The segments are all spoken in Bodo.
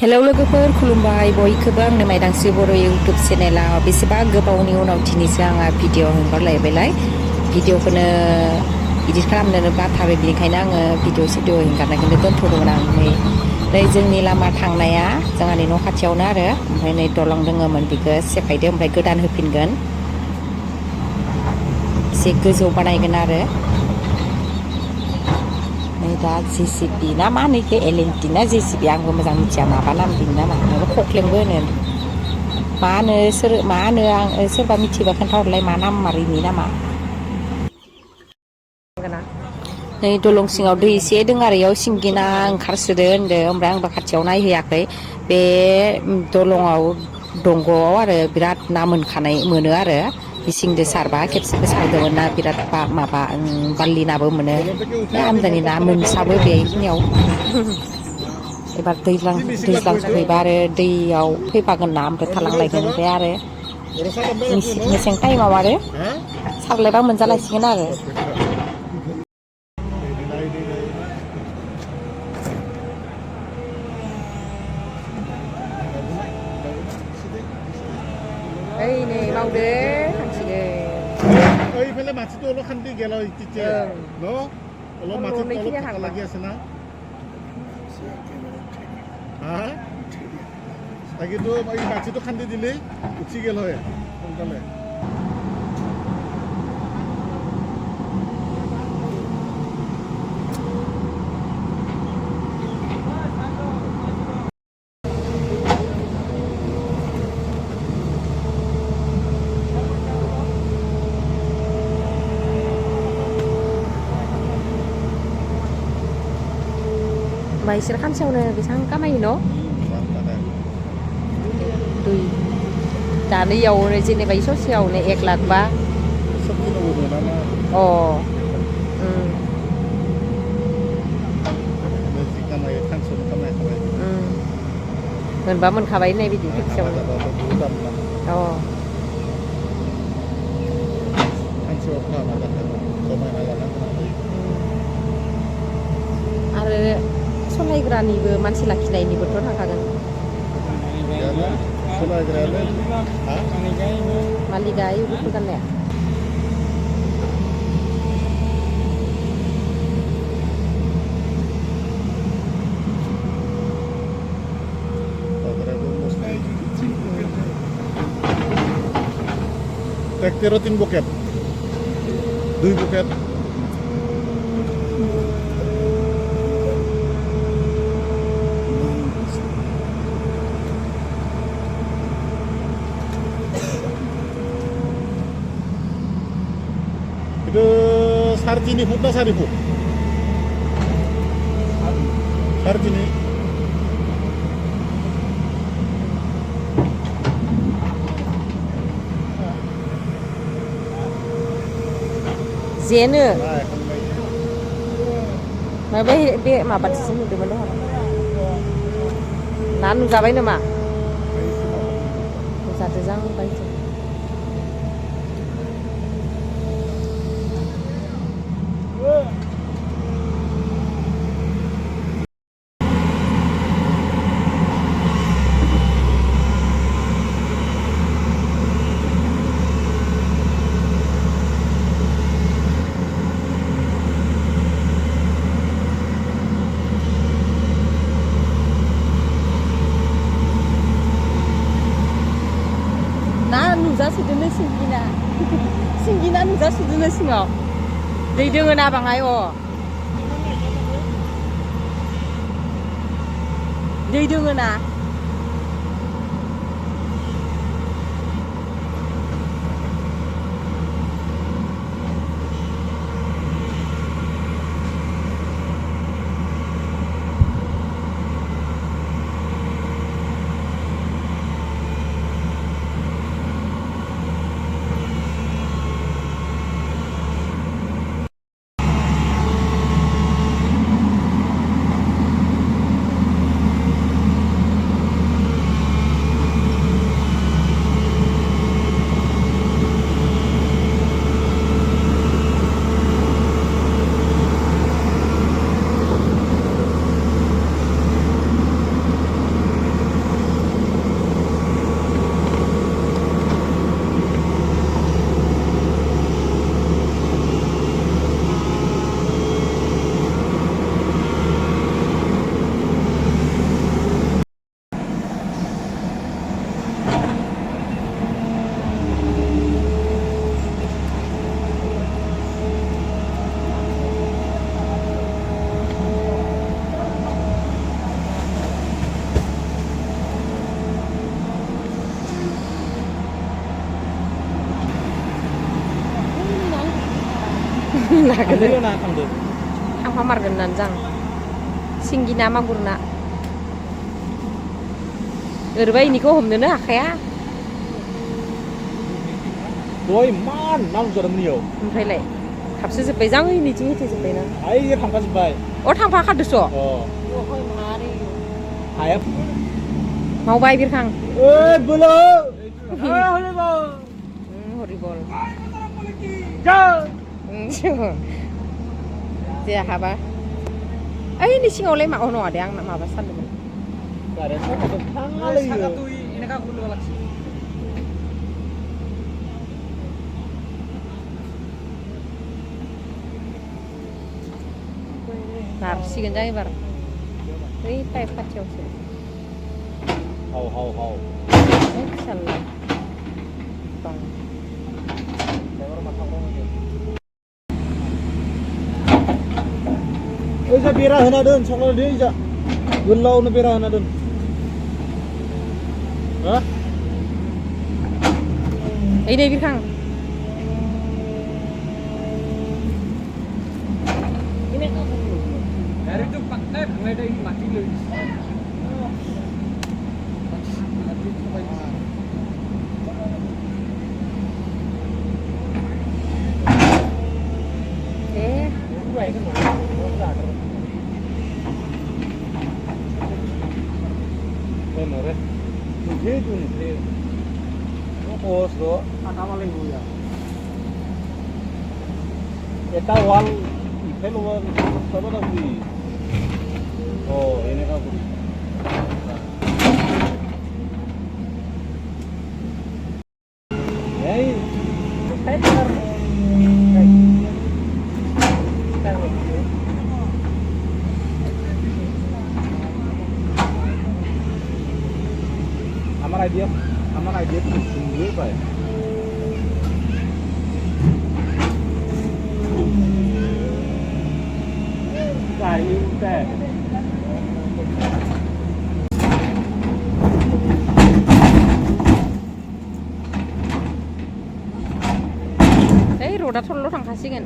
हेलौ लोगोफोर खुलुमबाय बयखौबो आंनो मायदांस्रि बर' इउटुब चेनेलाव बेसेबा गोबावनि उनाव दिनैसो आंहा भिडिअ हगारलायबायलाय भिडिअखौनो इदिट खालामनोनो बाथारो बेनिखायनो आङो भिडिअ हगारनायखौनो दोनथ'दोंमोन आं नै जोंनि लामा थांनाया जोंहानि न' खाथियावनो आरो ओमफ्राय नै दलं दङमोन बेखौ सेफायदो ओमफ्राय गोदान होफिनगोन एसे गोजौ बानायगोन आरो नै दा JCB ना मा होनो इखो L&T ना JCB आंबो मोजां मिथिया माबा नाम बिनि नामा नङाबा खख्लेंबो होनो मा होनो आं सोरबा मिथिबा खोन्थाहरलाय मा नाम मारो इनि नामा नै दलं सिङाव दै एसे दङ आरो इयाव सिंगिना ओंखारसोदो होनदो ओमफ्राय आंबो खाथियाव नायहैयाखै बे दलङाव दंग'आव आरो बिराद ना मोनो आरो मिसिंजों सारबा खेबसेबो सारदोंमोन ना बिराद माबा बारलि नाबो मोनो आमदानि ना मोनसाबो बेखिनियाव एबार दैज्लां सफैबा आरो दैयाव फैफागोन ना ओमफ्राय थालांलायगोन ओमफ्राय आरो मेसें टाइमाव आरो सारलायबा मोनजालायसिगोन आरो ओइ नै मावदो थांसिगोन এইফালে মাছিটো অলপ শান্তি গেল তেতিয়া ন অলপ মাছিটো অলপ থাকা লাগি আছে না হা তাকেতো এই মাছিটো খান্দি দিলেই উঠি গেল হয় সোনকালে ओमफ्राय बिसोर खानसेयावनो बेसेबां खामायो न' दानो इयावनो जेनेबा ससेयावनो 1 लाख बा अ मोनबा मोनखाबाय होननाय बिदि खेबसेयावनो अ आरो सलायग्रानिबो मानसि लाखिनायनिबोथ' थांखागोन मालिका गुफुर गाननाया Tek 3 buket 2 buket itu 3.5 foot na 4 foot 3.5 जेनो माबा बे माबासो नुदोंमोन दहाय ना नुजाबाय नामा नुजादो जां बायदि नुजासोदोनो सिंगिना नुजासोदोनो सिङाव दै दोङो ना बाङाय दै दोङो ना नागिरो ना थांदो थांफा मारगोन होननानै जां सिंगि ना मागुर ना ओरैबा इनिखौ हमनोनो हाखाया दय मान नांजादोंमोन इयाव ओमफ्रायलाय थाबसो जोब्बाय जां ओइनिथिं होथेजोब्बाय ना आइ थांफाजोब्बाय अ थांफाखादोस' हाया मावबाय बिरखां ओइ बोलो हरिबल दे हाबा ओइनि सिङावलाय मा नङा दे आं माबा सानदोंमोन नारसिगोन जां एबार बै पाइप खाथियावसो हाव हाव हाव फिसाला दं ओइजा बेरा होना दोन संनानै दोन ओइजा गोलावनो बेरा होना दोन हा ओइ नै बिरखां Dari itu pakai mulai dari mati loh. bener begitu nih bos do Ada malah ibu ya. eta wal ipel wal sama tapi oh ini kan hey আমার আইডিয়া খুব সুন্দর পায় গাড়ি উঠে ओइ रडा थरल' थांखासिगोन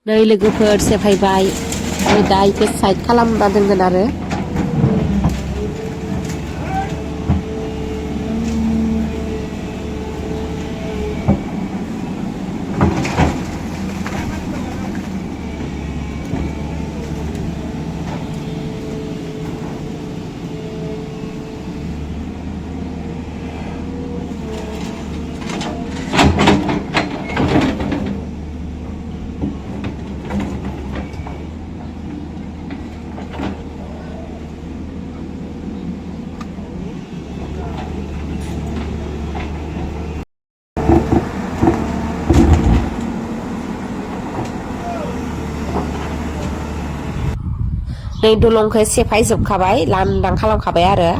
नै लोगोफोर सेफायबाय ओमफ्राय दा इखो साइड खालामना दोनगोन आरो नै दलंखौ सेफायजोबखाबाय लांदां खालामखाबाय आरो